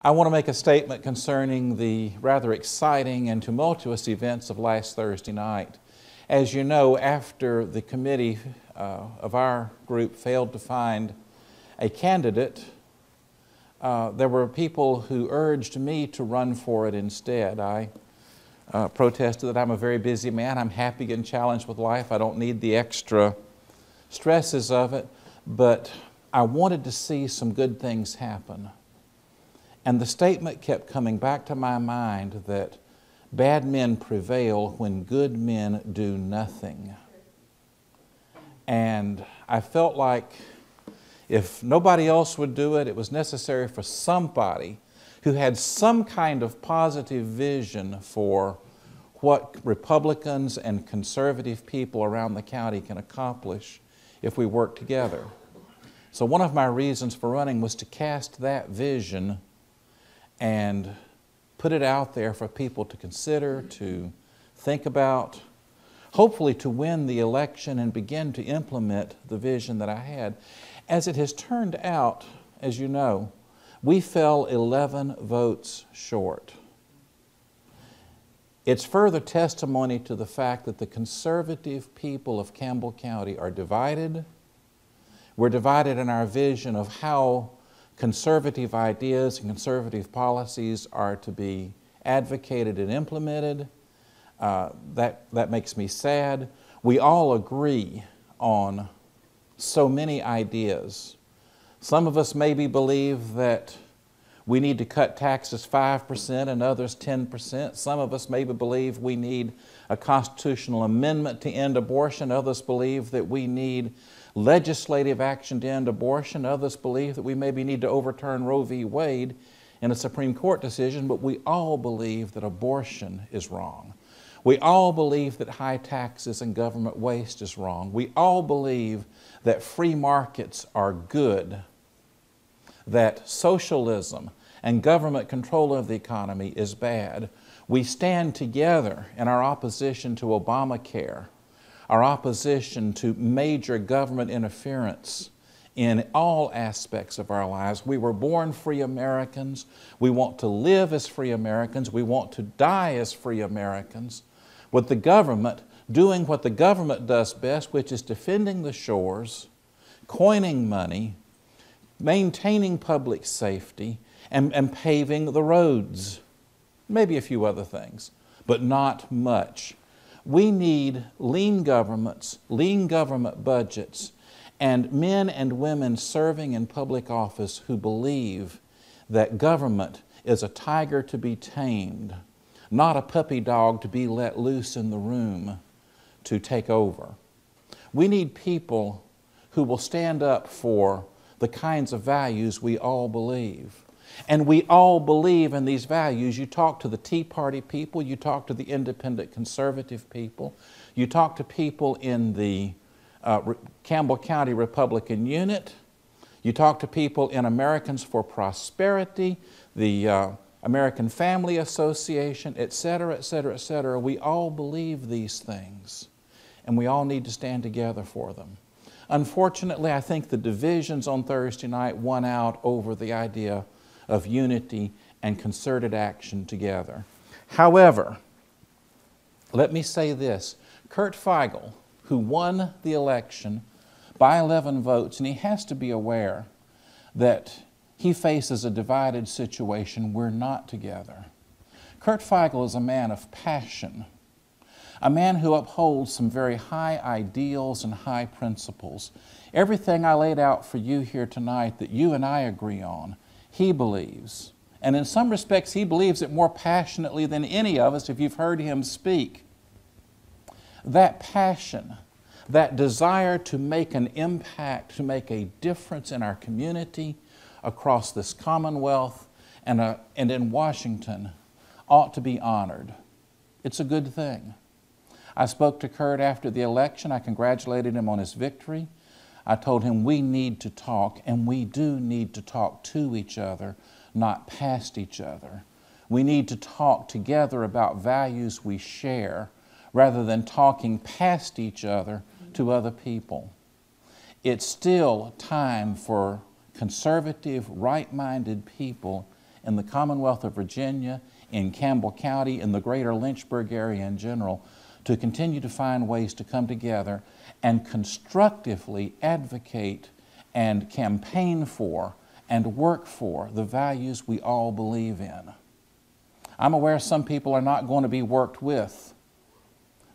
I want to make a statement concerning the rather exciting and tumultuous events of last Thursday night. As you know, after the committee of our group failed to find a candidate, there were people who urged me to run for it instead. I protested that I'm a very busy man. I'm happy and challenged with life. I don't need the extra stresses of it, but I wanted to see some good things happen. And the statement kept coming back to my mind that bad men prevail when good men do nothing. And I felt like if nobody else would do it, it was necessary for somebody who had some kind of positive vision for what Republicans and conservative people around the county can accomplish if we work together. So one of my reasons for running was to cast that vision and put it out there for people to consider, to think about, hopefully to win the election and begin to implement the vision that I had. As it has turned out, as you know, we fell 11 votes short. It's further testimony to the fact that the conservative people of Campbell County are divided. We're divided in our vision of how conservative ideas and conservative policies are to be advocated and implemented. That makes me sad. We all agree on so many ideas. Some of us maybe believe that we need to cut taxes 5% and others 10%. Some of us maybe believe we need a constitutional amendment to end abortion. Others believe that we need legislative action to end abortion. Others believe that we maybe need to overturn Roe v. Wade in a Supreme Court decision, but we all believe that abortion is wrong. We all believe that high taxes and government waste is wrong. We all believe that free markets are good, that socialism and government control of the economy is bad. We stand together in our opposition to Obamacare, our opposition to major government interference in all aspects of our lives. We were born free Americans. We want to live as free Americans. We want to die as free Americans. With the government doing what the government does best, which is defending the shores, coining money, maintaining public safety, and paving the roads. Maybe a few other things, but not much. We need lean governments, lean government budgets, and men and women serving in public office who believe that government is a tiger to be tamed, not a puppy dog to be let loose in the room to take over. We need people who will stand up for the kinds of values we all believe. And we all believe in these values. You talk to the Tea Party people, you talk to the independent conservative people, you talk to people in the Campbell County Republican unit, you talk to people in Americans for Prosperity, the American Family Association, etc., etc., etc. We all believe these things, and we all need to stand together for them. Unfortunately, I think the divisions on Thursday night won out over the idea of unity and concerted action together. However, let me say this. Kurt Feigel, who won the election by 11 votes, and he has to be aware that he faces a divided situation. We're not together. Kurt Feigel is a man of passion, a man who upholds some very high ideals and high principles. Everything I laid out for you here tonight that you and I agree on, he believes. And in some respects, he believes it more passionately than any of us if you've heard him speak. That passion, that desire to make an impact, to make a difference in our community, across this Commonwealth and in Washington, ought to be honored. It's a good thing. I spoke to Kurt after the election. I congratulated him on his victory. I told him we need to talk, and we do need to talk to each other, not past each other. We need to talk together about values we share rather than talking past each other to other people. It's still time for conservative, right-minded people in the Commonwealth of Virginia, in Campbell County, in the greater Lynchburg area in general, to continue to find ways to come together and constructively advocate and campaign for and work for the values we all believe in. I'm aware some people are not going to be worked with.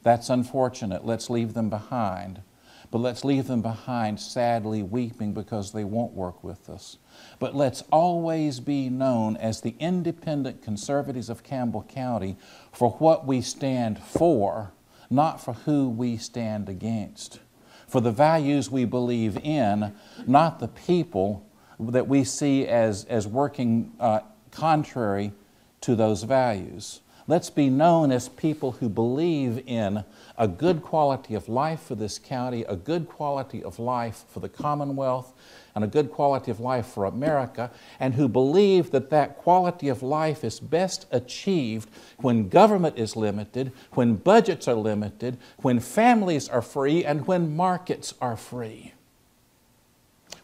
That's unfortunate. Let's leave them behind. But let's leave them behind sadly weeping because they won't work with us. But let's always be known as the independent conservatives of Campbell County for what we stand for, not for who we stand against. For the values we believe in, not the people that we see as working contrary to those values. Let's be known as people who believe in a good quality of life for this county, a good quality of life for the Commonwealth, and a good quality of life for America, and who believe that that quality of life is best achieved when government is limited, when budgets are limited, when families are free, and when markets are free.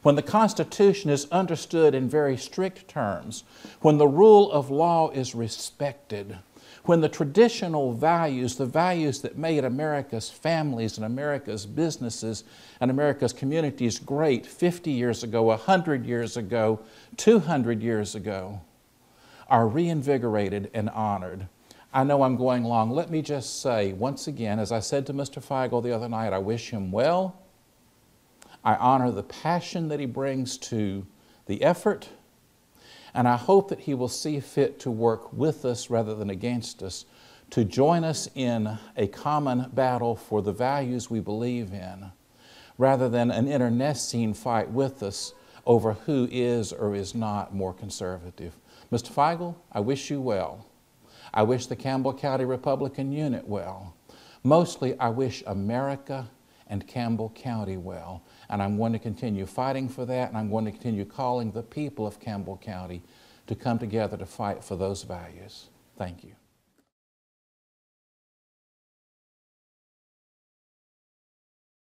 When the Constitution is understood in very strict terms, when the rule of law is respected, when the traditional values, the values that made America's families and America's businesses and America's communities great 50 years ago, 100 years ago, 200 years ago, are reinvigorated and honored. I know I'm going long. Let me just say once again, as I said to Mr. Feigel the other night, I wish him well. I honor the passion that he brings to the effort, and I hope that he will see fit to work with us rather than against us, to join us in a common battle for the values we believe in, rather than an internecine fight with us over who is or is not more conservative. Mr. Feigel, I wish you well. I wish the Campbell County Republican Unit well. Mostly, I wish America and Campbell County well. And I'm going to continue fighting for that, and I'm going to continue calling the people of Campbell County to come together to fight for those values. Thank you.